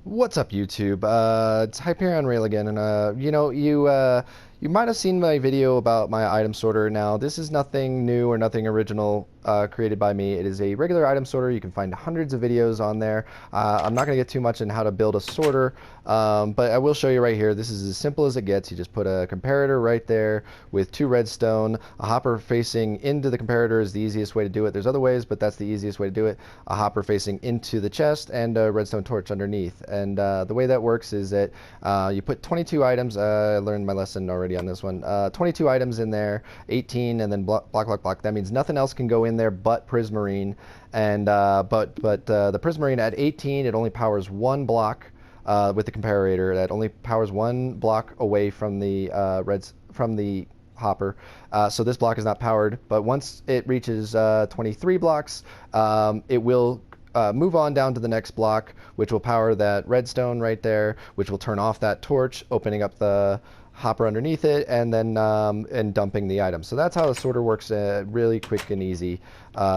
What's up, YouTube? It's Hyperion Rail again, and you might have seen my video about my item sorter. Now, this is nothing new or nothing original created by me. It is a regular item sorter. You can find hundreds of videos on there. I'm not going to get too much in how to build a sorter, but I will show you right here. This is as simple as it gets. You just put a comparator right there with two redstone. A hopper facing into the comparator is the easiest way to do it. There's other ways, but that's the easiest way to do it. A hopper facing into the chest and a redstone torch underneath. And the way that works is that you put 22 items. I learned my lesson already on this one. 22 items in there, 18, and then block, block, block, block. That means nothing else can go in there but Prismarine. And but the Prismarine at 18, it only powers one block with the comparator. That only powers one block away from the from the hopper. So this block is not powered, but once it reaches 23 blocks, it will move on down to the next block, which will power that redstone right there, which will turn off that torch, opening up the hopper underneath it, and then and dumping the item. So that's how the sorter works. Really quick and easy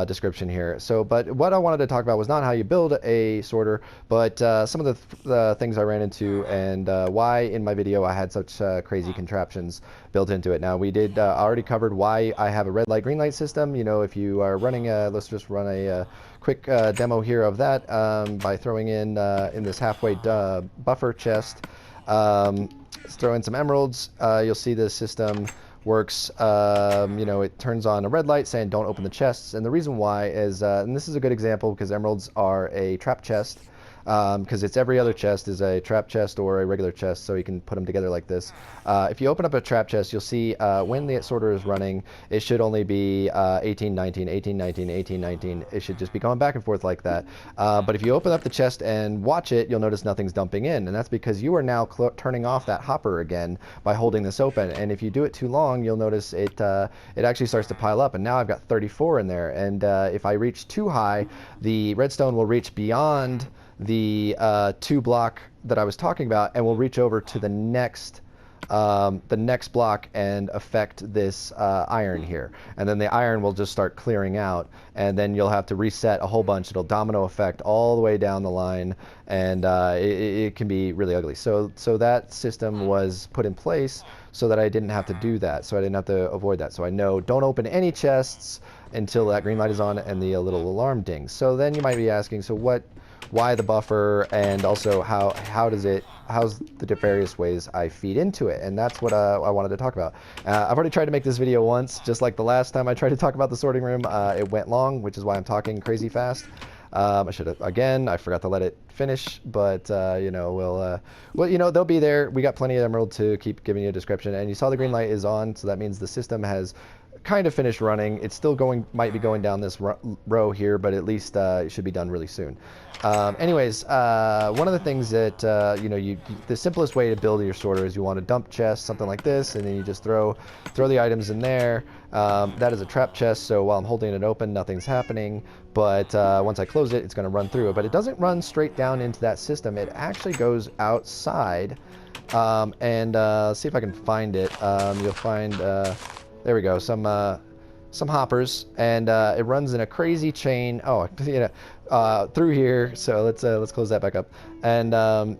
description here. So, but what I wanted to talk about was not how you build a sorter, but some of the things I ran into and why in my video I had such crazy contraptions built into it. Now we did already covered why I have a red light green light system. You know, if you are running let's just run a quick demo here of that by throwing in this halfway buffer chest. Let's throw in some emeralds. You'll see the system works. You know, it turns on a red light saying don't open the chests. And the reason why is, and this is a good example because emeralds are a trap chest. Because it's every other chest is a trap chest or a regular chest, so you can put them together like this. If you open up a trap chest, you'll see when the sorter is running, it should only be 18, 19, 18, 19, 18, 19. It should just be going back and forth like that. But if you open up the chest and watch it, you'll notice nothing's dumping in, and that's because you are now turning off that hopper again by holding this open. And if you do it too long, you'll notice it actually starts to pile up, and now I've got 34 in there. And if I reach too high, the redstone will reach beyond the two block that I was talking about, and we'll reach over to the next block and affect this iron here, and then the iron will just start clearing out, and then you'll have to reset a whole bunch. It'll domino effect all the way down the line, and it can be really ugly. So that system was put in place so that I didn't have to do that, so I didn't have to avoid that. So I know don't open any chests until that green light is on and the little alarm dings. So then you might be asking, so why the buffer, and also how's the various ways I feed into it? And that's what I wanted to talk about. I've already tried to make this video once, just like the last time I tried to talk about the sorting room. It went long, which is why I'm talking crazy fast. I should have, again, I forgot to let it finish, but you know, well, you know, they'll be there. We got plenty of emerald to keep giving you a description, and you saw the green light is on, so that means the system has kind of finished running. It's still might be going down this row here, but at least it should be done really soon. Anyways, one of the things that you know, the simplest way to build your sorter is you want a dump chest, something like this, and then you just throw the items in there. That is a trap chest, so while I'm holding it open, nothing's happening. But once I close it, it's going to run through it. But it doesn't run straight down into that system. It actually goes outside. And see if I can find it. You'll find. There we go, some hoppers, and it runs in a crazy chain. Oh, you know, through here. So let's close that back up, and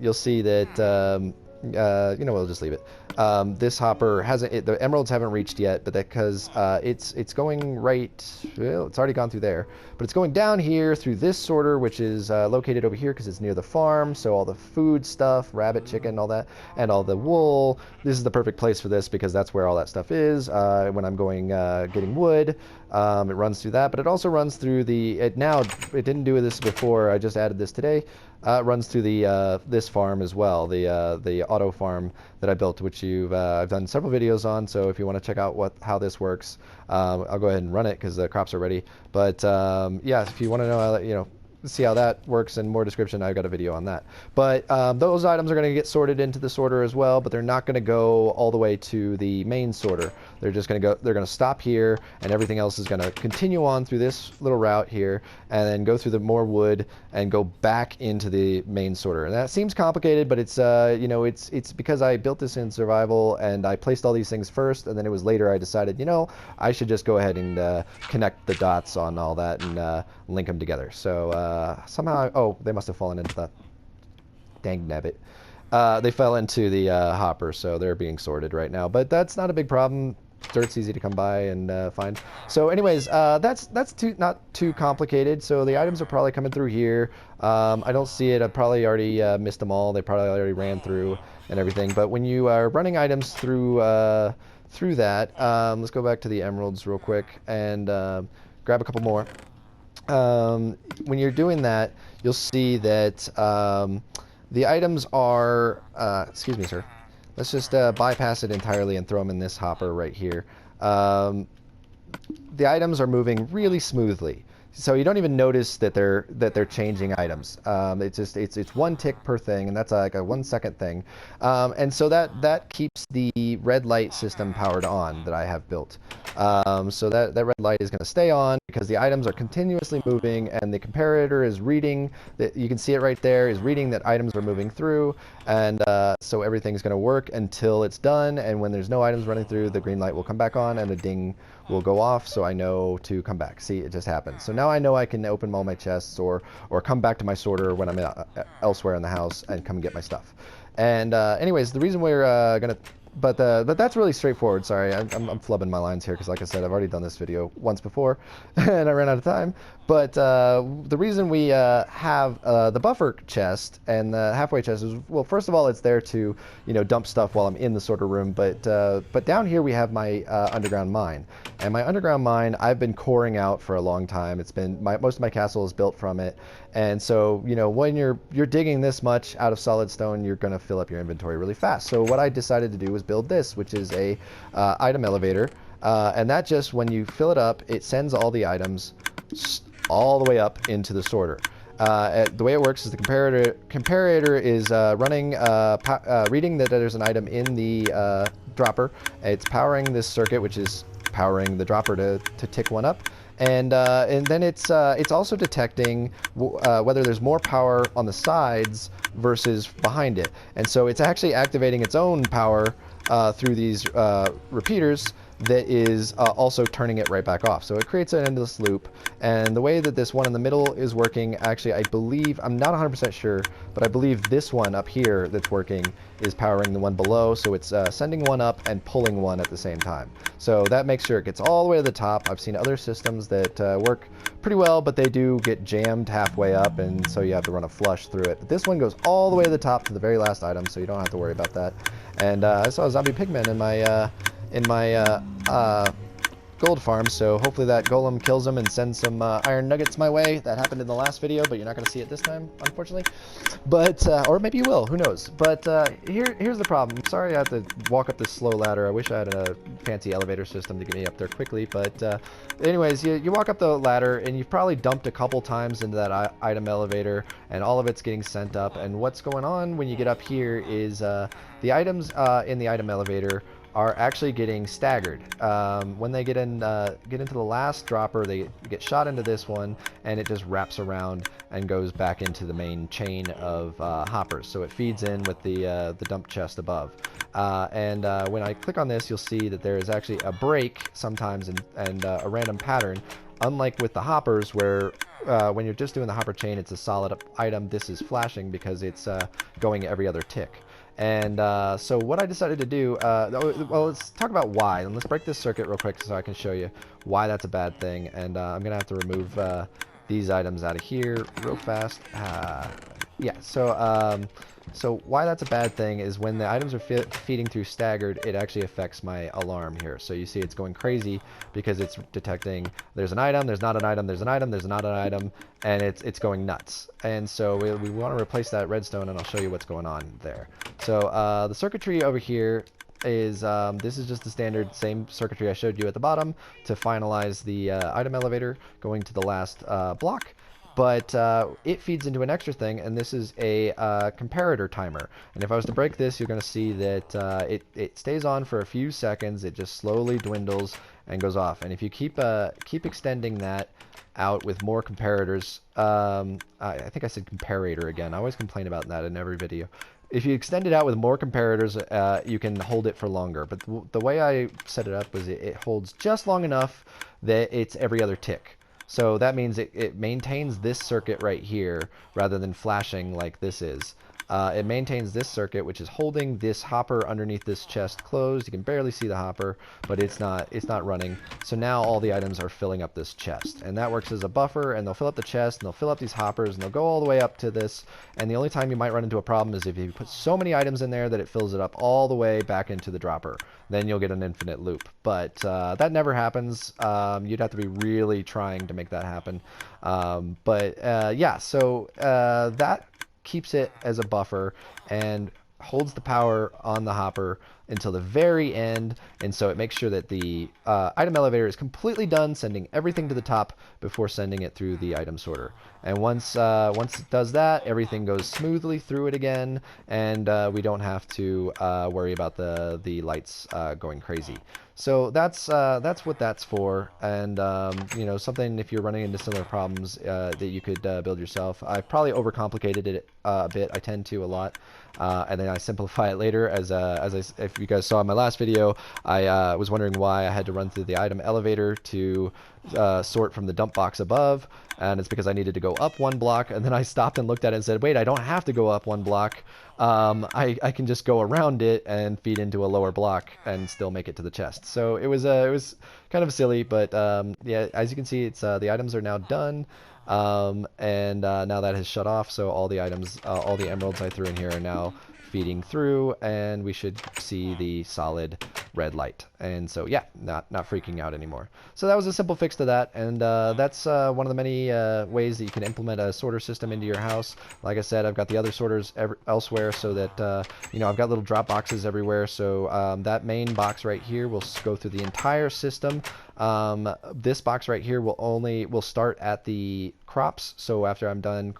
you'll see that you know, we'll just leave it. This hopper hasn't. The emeralds haven't reached yet, but because it's going right. Well, it's already gone through there, but it's going down here through this sorter, which is located over here because it's near the farm. So all the food stuff, rabbit, chicken, all that, and all the wool. This is the perfect place for this because that's where all that stuff is. When I'm going getting wood, it runs through that, but it also runs through the. It didn't do this before. I just added this today. It runs through the this farm as well, the auto farm that I built, which I've done several videos on. So if you want to check out how this works, I'll go ahead and run it because the crops are ready. But yeah, if you want to know how, you know, see how that works and more description, I've got a video on that. But those items are going to get sorted into the sorter as well, but they're not going to go all the way to the main sorter. They're just going to go. They're going to stop here, and everything else is going to continue on through this little route here, and then go through the more wood and go back into the main sorter. And that seems complicated, but it's you know, it's because I built this in survival and I placed all these things first, and then it was later I decided, you know, I should just go ahead and connect the dots on all that and link them together. So somehow, oh, they must have fallen into that. Dang nabbit. They fell into the hopper, so they're being sorted right now. But that's not a big problem. Dirt's easy to come by and find. So anyways, that's not too complicated. So the items are probably coming through here. I don't see it. I probably already missed them all. They probably already ran through and everything. But when you are running items through through that, let's go back to the emeralds real quick and grab a couple more. When you're doing that, you'll see that the items are, excuse me, sir. Let's just bypass it entirely and throw them in this hopper right here. Um, the items are moving really smoothly, so you don't even notice that they're changing items. It's one tick per thing, and that's like a 1 second thing, and so that keeps the red light system powered on that I have built. So that red light is going to stay on because the items are continuously moving, and the comparator is reading that, you can see it right there, is reading that items are moving through, and so everything's going to work until it's done. And when there's no items running through, the green light will come back on and the ding will go off, so I know to come back. See, it just happened. So now I know I can open all my chests or come back to my sorter when I'm elsewhere in the house and come get my stuff. And anyways, the reason we're gonna, but that's really straightforward. Sorry, I'm flubbing my lines here because, like I said, I've already done this video once before, and I ran out of time. But the reason we have the buffer chest and the halfway chest is, well, first of all, it's there to, you know, dump stuff while I'm in the sorter room. But down here we have my underground mine, and my underground mine I've been coring out for a long time. It's been most of my castle is built from it, and so, you know, when you're digging this much out of solid stone, you're gonna fill up your inventory really fast. So what I decided to do was build this, which is a item elevator, and that just, when you fill it up, it sends all the items all the way up into the sorter. The way it works is the comparator is running, reading that there's an item in the dropper. It's powering this circuit, which is powering the dropper to tick one up. And then it's also detecting whether there's more power on the sides versus behind it. And so it's actually activating its own power through these repeaters that is also turning it right back off. So it creates an endless loop. And the way that this one in the middle is working, actually, I believe, I'm not 100% sure, but I believe this one up here that's working is powering the one below. So it's sending one up and pulling one at the same time. So that makes sure it gets all the way to the top. I've seen other systems that work pretty well, but they do get jammed halfway up, and so you have to run a flush through it. But this one goes all the way to the top to the very last item, so you don't have to worry about that. And I saw a zombie pigman in my gold farm, so hopefully that golem kills him and sends some iron nuggets my way. That happened in the last video, but you're not going to see it this time, unfortunately. But or maybe you will, who knows. But here's the problem. Sorry I have to walk up this slow ladder. I wish I had a fancy elevator system to get me up there quickly. But anyways, you walk up the ladder, and you've probably dumped a couple times into that item elevator, and all of it's getting sent up. And what's going on when you get up here is the items in the item elevator are actually getting staggered. When they get into the last dropper, they get shot into this one, and it just wraps around and goes back into the main chain of hoppers. So it feeds in with the dump chest above. And when I click on this, you'll see that there is actually a break sometimes and a random pattern. Unlike with the hoppers, where when you're just doing the hopper chain, it's a solid item. This is flashing because it's going every other tick. And so what I decided to do, well, let's talk about why, and let's break this circuit real quick so I can show you why that's a bad thing. And I'm gonna have to remove these items out of here real fast. Yeah, so why that's a bad thing is when the items are feeding through staggered, it actually affects my alarm here. So you see it's going crazy because it's detecting there's an item, there's not an item, there's an item, there's not an item, and it's going nuts. And so we want to replace that redstone, and I'll show you what's going on there. So the circuitry over here is, this is just the standard same circuitry I showed you at the bottom to finalize the item elevator going to the last block. But it feeds into an extra thing, and this is a comparator timer. And if I was to break this, you're going to see that it stays on for a few seconds. It just slowly dwindles and goes off. And if you keep extending that out with more comparators, I think I said comparator again. I always complain about that in every video. If you extend it out with more comparators, you can hold it for longer. But the way I set it up was it holds just long enough that it's every other tick. So that means it maintains this circuit right here rather than flashing like this is. It maintains this circuit, which is holding this hopper underneath this chest closed. You can barely see the hopper, but it's not running. So now all the items are filling up this chest, and that works as a buffer, and they'll fill up the chest, and they'll fill up these hoppers, and they'll go all the way up to this. And the only time you might run into a problem is if you put so many items in there that it fills it up all the way back into the dropper. Then you'll get an infinite loop. But that never happens. You'd have to be really trying to make that happen. Yeah, so that keeps it as a buffer and holds the power on the hopper until the very end, and so it makes sure that the item elevator is completely done sending everything to the top before sending it through the item sorter. And once it does that, everything goes smoothly through it again, and we don't have to worry about the lights going crazy. So that's what that's for, and you know, something if you're running into similar problems that you could build yourself. I've probably overcomplicated it a bit. I tend to a lot, and then I simplify it later. If you guys saw in my last video, I was wondering why I had to run through the item elevator to sort from the dump box above, and it's because I needed to go up one block, and then I stopped and looked at it and said, wait, I don't have to go up one block. I can just go around it and feed into a lower block and still make it to the chest. So it was kind of silly, but yeah, as you can see, it's the items are now done. And now that has shut off, so all the items, all the emeralds I threw in here are now feeding through, and we should see the solid red light. And so yeah, not freaking out anymore. So that was a simple fix to that, and that's one of the many ways that you can implement a sorter system into your house. Like I said, I've got the other sorters elsewhere, so that you know, I've got little drop boxes everywhere. So that main box right here will go through the entire system. This box right here will start at the crops. So after I'm done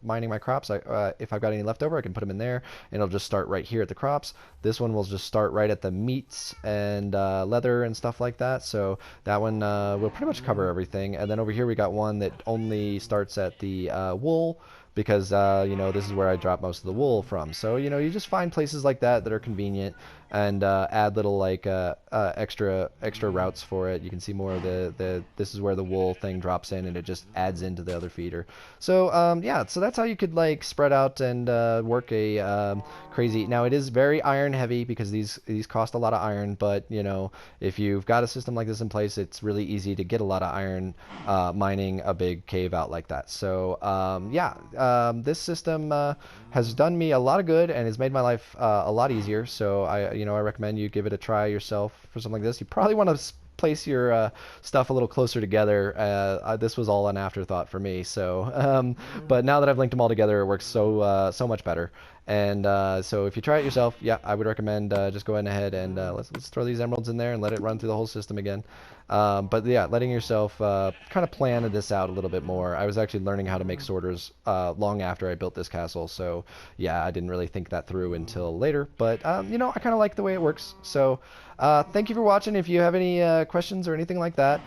mining my crops, if I've got any left over, I can put them in there, and it'll just start right here at the crops. This one will just start right at the meats and leather and stuff like that. So that one will pretty much cover everything. And then over here we got one that only starts at the wool, because you know, this is where I drop most of the wool from. So you know, you just find places like that that are convenient, and add little like extra routes for it. You can see more of this is where the wool thing drops in, and it just adds into the other feeder. So yeah, so that's how you could like spread out and work a crazy. Now it is very iron heavy because these cost a lot of iron, but you know, if you've got a system like this in place, it's really easy to get a lot of iron mining a big cave out like that. So yeah, this system has done me a lot of good and has made my life a lot easier. So I recommend you give it a try yourself for something like this. You probably want to place your stuff a little closer together. This was all an afterthought for me. So, but now that I've linked them all together, it works so much better. And so if you try it yourself, yeah, I would recommend just going ahead and let's throw these emeralds in there and let it run through the whole system again. But yeah, letting yourself kind of plan this out a little bit more. I was actually learning how to make sorters long after I built this castle, so yeah, I didn't really think that through until later. But you know, I kind of like the way it works. So thank you for watching. If you have any questions or anything like that,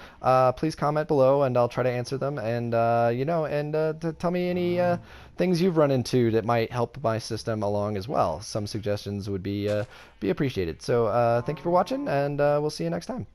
please comment below, and I'll try to answer them. And you know, and tell me any things you've run into that might help my system along as well. Some suggestions would be appreciated. So thank you for watching, and we'll see you next time.